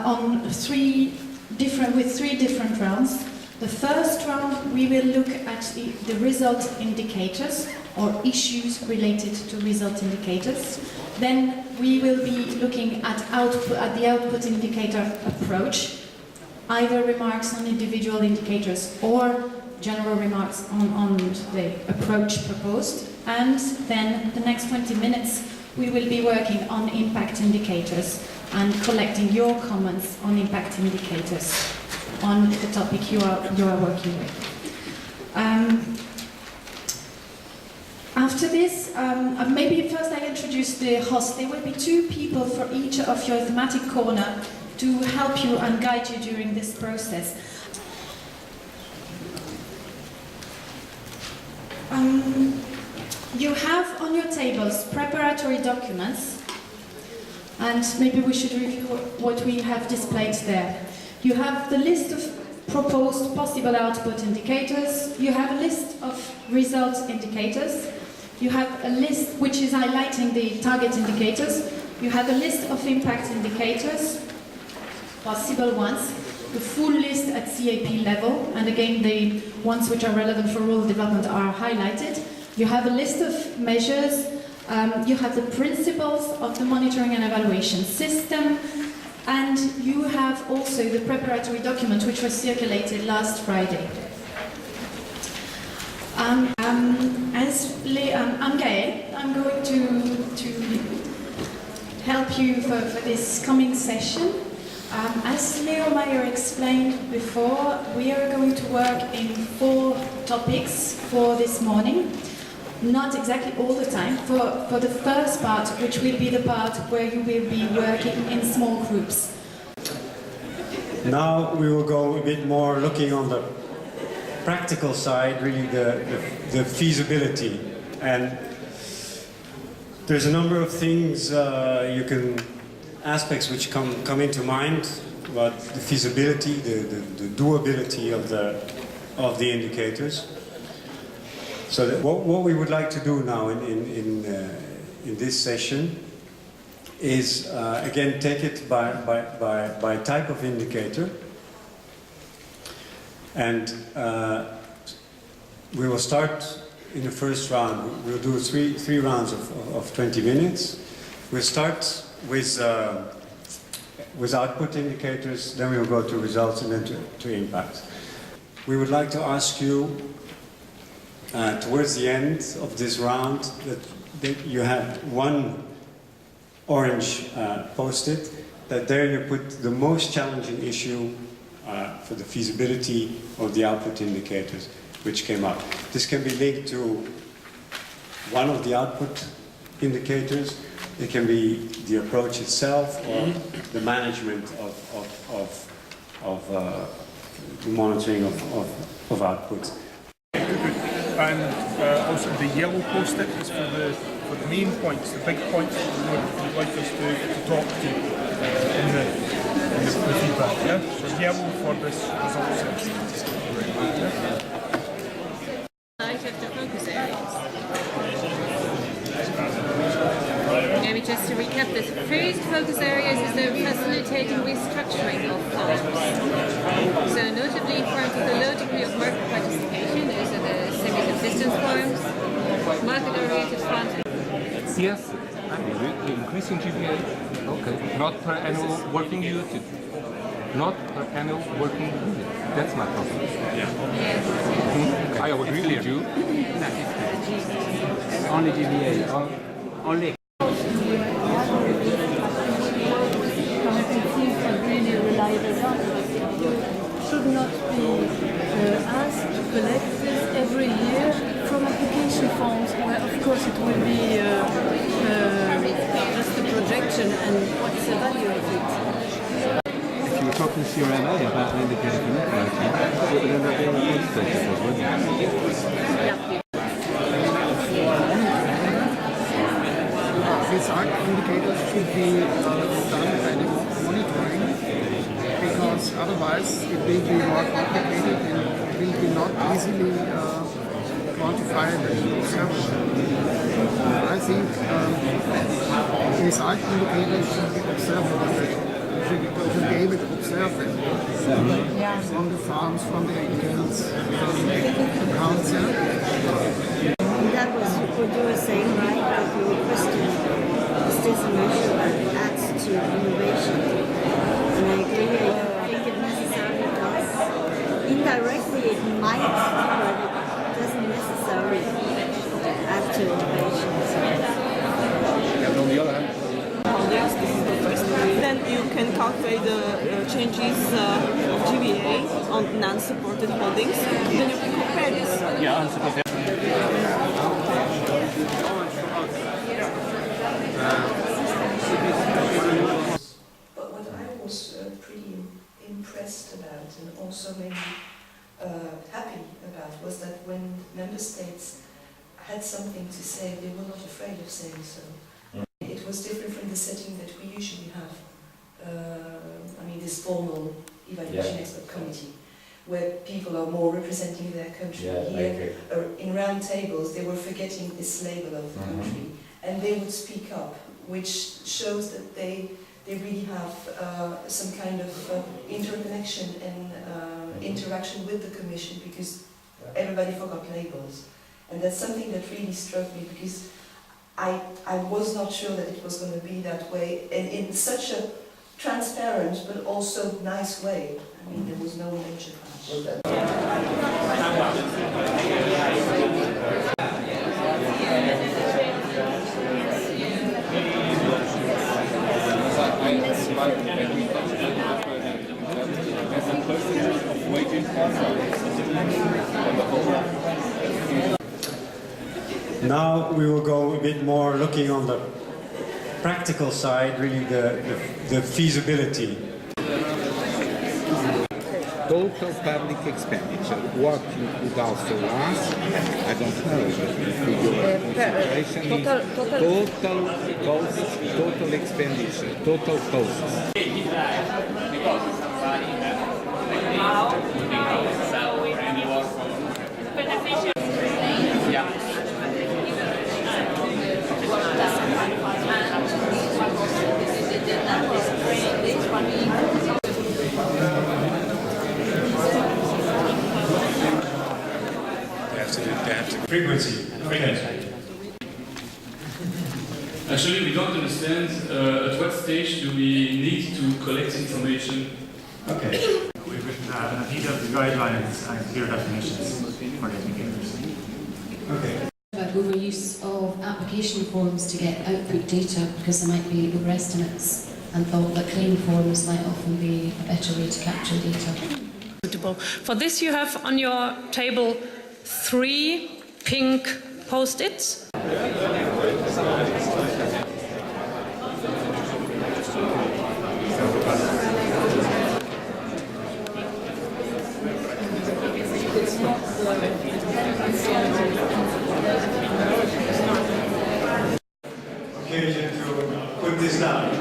with three different rounds. The first round, we will look at the result indicators or issues related to result indicators. Then we will be looking at the output indicator approach, either remarks on individual indicators or general remarks on the approach proposed. And then the next 20 minutes, we will be working on impact indicators and collecting your comments on impact indicators on the topic you are working with. After this, maybe first I introduce the host. There will be two people for each of your thematic corner to help you and guide you during this process. You have on your tables preparatory documents, and maybe we should review what we have displayed there. You have the list of proposed possible output indicators, you have a list of result indicators, you have a list which is highlighting the target indicators, you have a list of impact indicators, possible ones, the full list at CAP level, and again the ones which are relevant for rural development are highlighted. You have a list of measures, you have the principles of the monitoring and evaluation system, and you have also the preparatory document which was circulated last Friday. I'm Gaëlle. I'm going to help you for this coming session. As Leo Meyer explained before, we are going to work in 4 topics for this morning. Not exactly all the time. For the first part, which will be the part where you will be working in small groups. Now we will go a bit more looking on the practical side, really the feasibility. And there's a number of things aspects which come into mind about the feasibility, the doability of the indicators. So what we would like to do now in this session is again take it by type of indicator, and we will start in the first round. We'll do three rounds of 20 minutes. We'll start with output indicators, then we will go to results, and then to impact. We would like to ask you towards the end of this round that you have one orange post-it, that there you put the most challenging issue for the feasibility of the output indicators which came up. This can be linked to one of the output indicators. It can be the approach itself or the management of the monitoring of output. And also the yellow post-it is for the main points, the big points that you would like us to talk to in the feedback. Yeah? So yellow for this result section. Of the focus areas. Maybe just to recap, the first focus areas is the facilitating restructuring of farms. So notably farms with a low degree of market participation, those are the semi-subsistence farms, market-oriented farms. Yes, the increasing GPA, okay, not per annual working unit, not per annual working unit. That's my problem. Yes. I agree with you. Only GPA, only. Really reliable data. Should not be asked to collect this every year from application forms, where of course it will be just a projection and what's the value of it. If you were talking to your MA about an indicator for networking, it would end up being a quantitative, wouldn't it? These indicators should be done by the monitoring, because otherwise it will be more complicated and will be not easily quantifiable and observable. I think result indicators should be observable. You should be able serve them. From the farms, from the agents, from the council. That was what you were saying, right? That you were questioning, is this a measure that adds to innovation? And I agree, I don't think it necessarily does. Indirectly it might, but it doesn't necessarily add to innovation. And on the other hand, then you can calculate the changes of GVA on non-supported holdings. Then you can compare this. Yeah, unsupported. But what I was pretty impressed about and also maybe happy about was that when member states had something to say, they were not afraid of saying so. It was different from the setting that we usually have. I mean, this formal evaluation expert committee, where people are more representing their country. Here, in round tables, they were forgetting this label of country, and they would speak up, which shows that they really have some kind of interconnection and interaction with the Commission, because everybody forgot labels. And that's something that really struck me, because I was not sure that it was going to be that way, and in such a transparent but also nice way. I mean, there was no major clash. Now we will go a bit more looking on the practical side, really the feasibility. total public expenditure. What you could also ask, I don't know, your consideration is total costs, total expenditure, total costs. Frequency. Actually, we don't understand at what stage do we need to collect information. Okay. We've written a detailed guidelines and clear definitions for the indicators. Okay. About overuse of application forms to get output data because there might be overestimates, and thought that claim forms might often be a better way to capture data. For this you have on your table 3 pink post-its. Occasion to put this down.